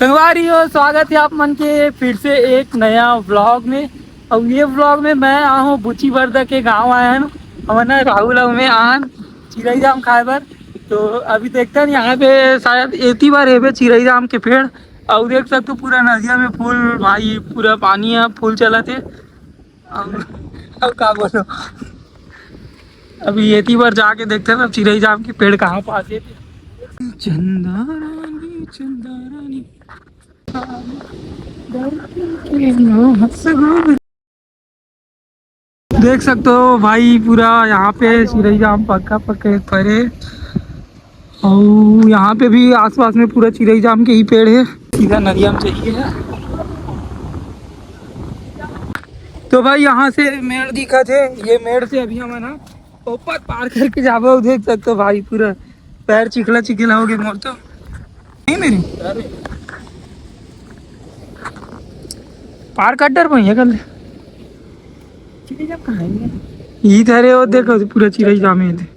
संगवारियों, स्वागत है आप मन के फिर से एक नया व्लॉग में। और ये व्लॉग में मैं आया हूँ बुची बर्दा के गांव आया हूँ। हमारा राहुल में आन चिरई जाम खाए बर। तो अभी देखते हैं यहाँ पे शायद एती बार है चिरई जाम के पेड़। और देख सकते हो पूरा नदिया में फूल भाई, पूरा पानी है, फूल चला थे। और का बोलो, अभी एती बार जाके देखते हैं अब चिरई जाम के पेड़ कहाँ पास है। चंदा रानी चंदा रानी देख सकते हो भाई, पूरा यहाँ पे चिरई जाम पक्का पक्के पड़े। और यहाँ पे भी आसपास में पूरा चिरई जाम के ही पेड़ है। सीधा नदिया में चाहिए। तो भाई यहाँ से मेड़ दिखा थे, ये मेड़ से अभी हम ना ऊपर पार करके जाबो। देख सकते हो भाई, पूरा पैर चिखला चिखला हो गए मोर तो नहीं मेरी पार कट डर पाई है कल इधर है। वो देखो पूरा चिरई जाम है।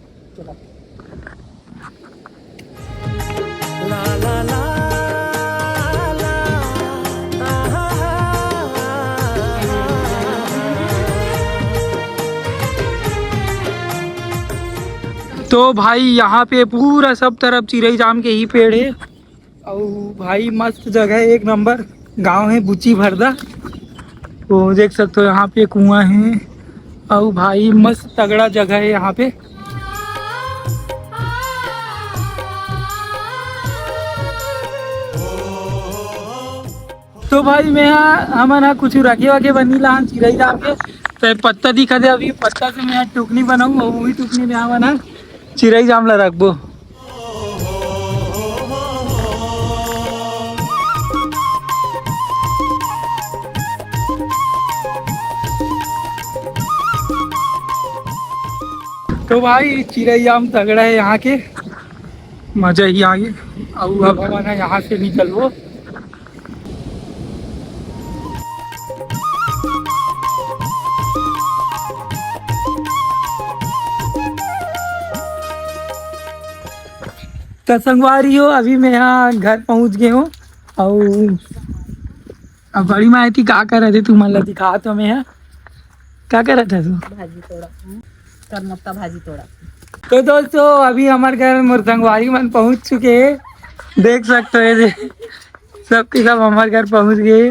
तो भाई यहाँ पे पूरा सब तरफ चिरई जाम के ही पेड़ है। और भाई मस्त जगह है, एक नंबर गांव है बुची भरदा। तो देख सकते हो यहाँ पे कुआं है। और भाई मस्त तगड़ा जगह है यहाँ पे। तो भाई मैं हम कुछ रखे वके बनी ला चिरई जाम के। तो पत्ता दिखा दे, अभी पत्ता से मैं टुकनी बनाऊँ और वही टुकनी में बना चिरई जाम ला रखबो। तो भाई चिरई जाम तगड़ा है यहाँ के, मजा ही आ गया। और अब हमारा यहाँ से निकलबो। तो संगवारी हो, अभी मैं यहाँ घर पहुँच गए हूँ। और अब बड़ी माँ थी क्या कर रहे थे, तुम्हारा दिखा तो मैं यहाँ क्या कर रहा था तू? भाजी तोड़ा, करमत्ता भाजी तोड़ा। तो दोस्तों अभी हमारे घर मोर संगवारी मन पहुँच चुके हैं। देख सकते हो ये सबके सब हमारे घर पहुँच गए।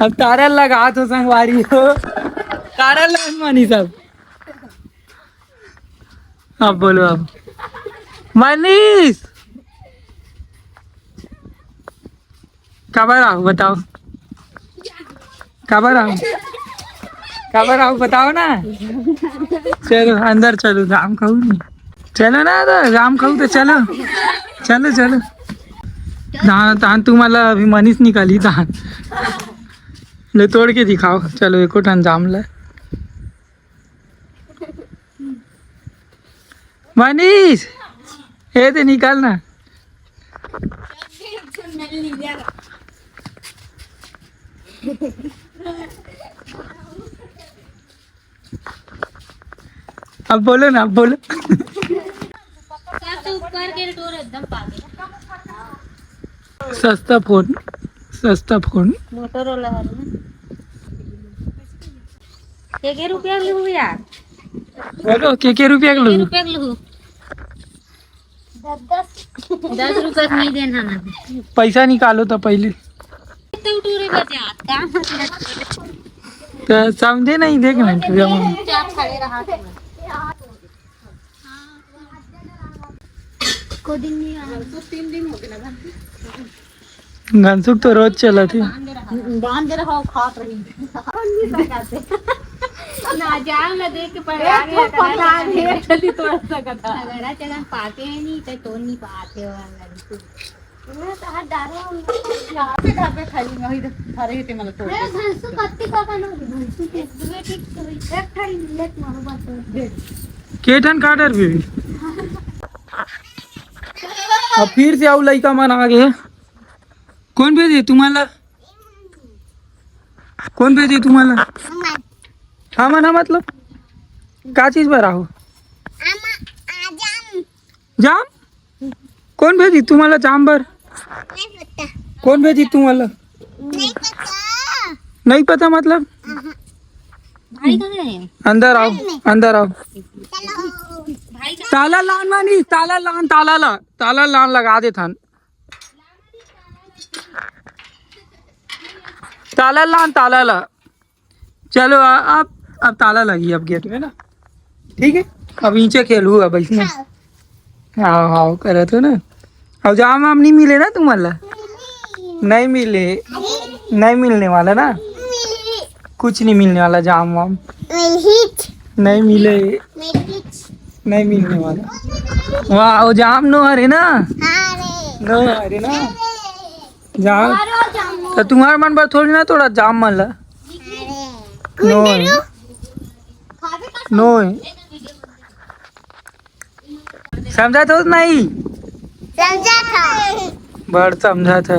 अब तारा लगा तो संगवारी हो, तारा लग मानी सब। अब बोलो, अब मनीष कब आओ बताओ, कब आओ बताओ ना। चलो अंदर चलो, राम खाऊ नहीं चलो ना, तो राम खाऊ तो चलो चलो चलो। धान धान तुम्हाला अभी मनीष निकाली धान ले तोड़ के दिखाओ। चलो एको टन जाम ले मनीष, ये तो निकालना। अब बोलो ना, अब बोलो। सस्ता फोन, सस्ता फोन मोटोरोला है ना। के रुपया लूँ यार? बोलो के रुपया के रुपया लूँ? 10 रुपया नहीं देना ना। पैसा निकालो तो पहले तो टूरे बचा काम तो समझे नहीं। देख ना क्या खड़े रहा को दिन नहीं आया तो 3 दिन हो गए ना। घनसुख तो रोज चला थी। बांध दे रहा खात रही ना जाम ना देख के पड़ा गया जल्दी तोड़ सका था। अगर चलन पाते हैं नहीं तो नहीं पाते वाला मैं तो हाथ डालो यहां पे घर पे खाली वही थारे हेते मतलब तोड़ अरे घनसु कत्ती का कानो घनसु के एक थारी लेट मारो बात केठन काटर भी। अब फिर से आउ लड़का मन आ गए। कौन भेजे तुम्हारा, कौन भेजे तुम्हारा? हाँ मना मतलब का चीज पर आओ जाम कोण भेजी तुम्हाला जामभर कोण भेजी तुम्हाला नहीं पता मतलब भाई कहाँ है? अंदर आओ अंदर आओ भाई का ताला लान मानी ताला लान लगा दे थान ताला ला चलो अब ताला लगी अब गेट में ना ठीक है अब नीचे खेलू अब इसमें हाँ हाँ करे तो ना अब जाम आम नहीं मिले ना तुम्हारा नहीं मिले नहीं मिलने वाला ना कुछ नहीं मिलने वाला जाम वाम नहीं मिले नहीं मिलने वाला वाह वो जाम नो हरे ना नो हरे ना जाम तो तुम्हारा मन पर थोड़ी ना थोड़ा जाम मन ला नो नो समझा तो नहीं बड़ समझा था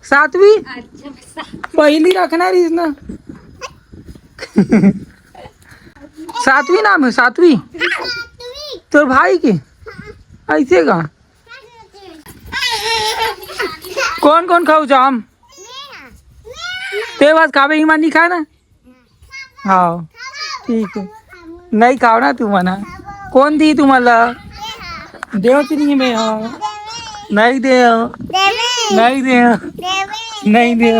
सातवीं पहली रखना रही ना सातवीं नाम है सातवीं तो भाई के ऐसे का कौन कौन खाऊ जाम ते बस खावे ईमान नहीं खाए ना हाँ ठीक है नहीं खाओ ना तू मना कौन दी तुम्हाला देव नहीं में हाँ नहीं दे नहीं दे नहीं दे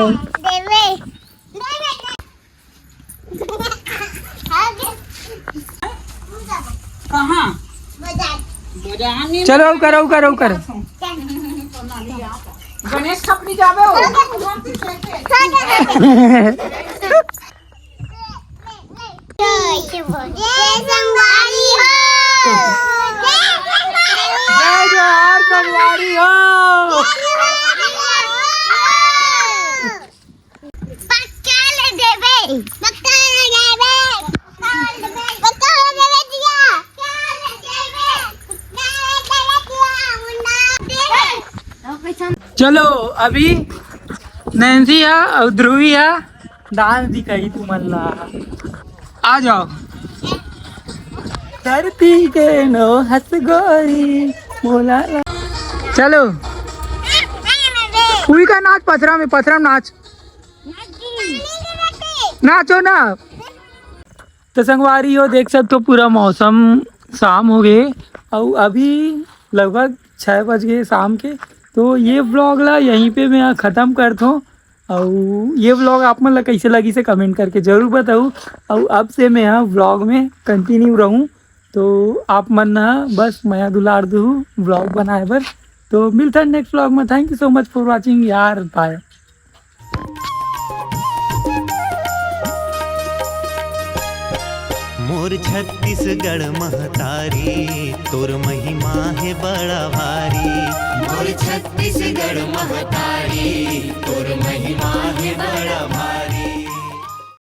कहाँ चलो करो गणेश खपनी जाबे हो जय जोहार संगवारी हो चलो अभी नैन्सी है और ध्रुवी है डांस दिखाई तुम्हारा आ जाओ धरती के नो हंस गोरी बोला चलो हुई का नाच पथरा में नाच नाचो ना तो संगवारी हो देख सकते हो पूरा मौसम शाम हो गए और अभी लगभग 6 बज गए शाम के तो ये व्लॉग ला यहीं पे मैं ख़त्म करता हूँ और ये व्लॉग आप मतलब कैसे लगी से कमेंट करके ज़रूर बताऊँ और अब से मैं यहाँ व्लॉग में कंटिन्यू रहूँ तो आप मन ना बस मैं दुलार दूँ व्लॉग बनाए बर तो मिलता है नेक्स्ट व्लॉग में thank you so much for watching यार बाय मोर छत्तीसगढ़ महतारी तोर महिमा है बड़ा भारी मोर छत्तीसगढ़ महतारी तोर महिमा है बड़ा भारी।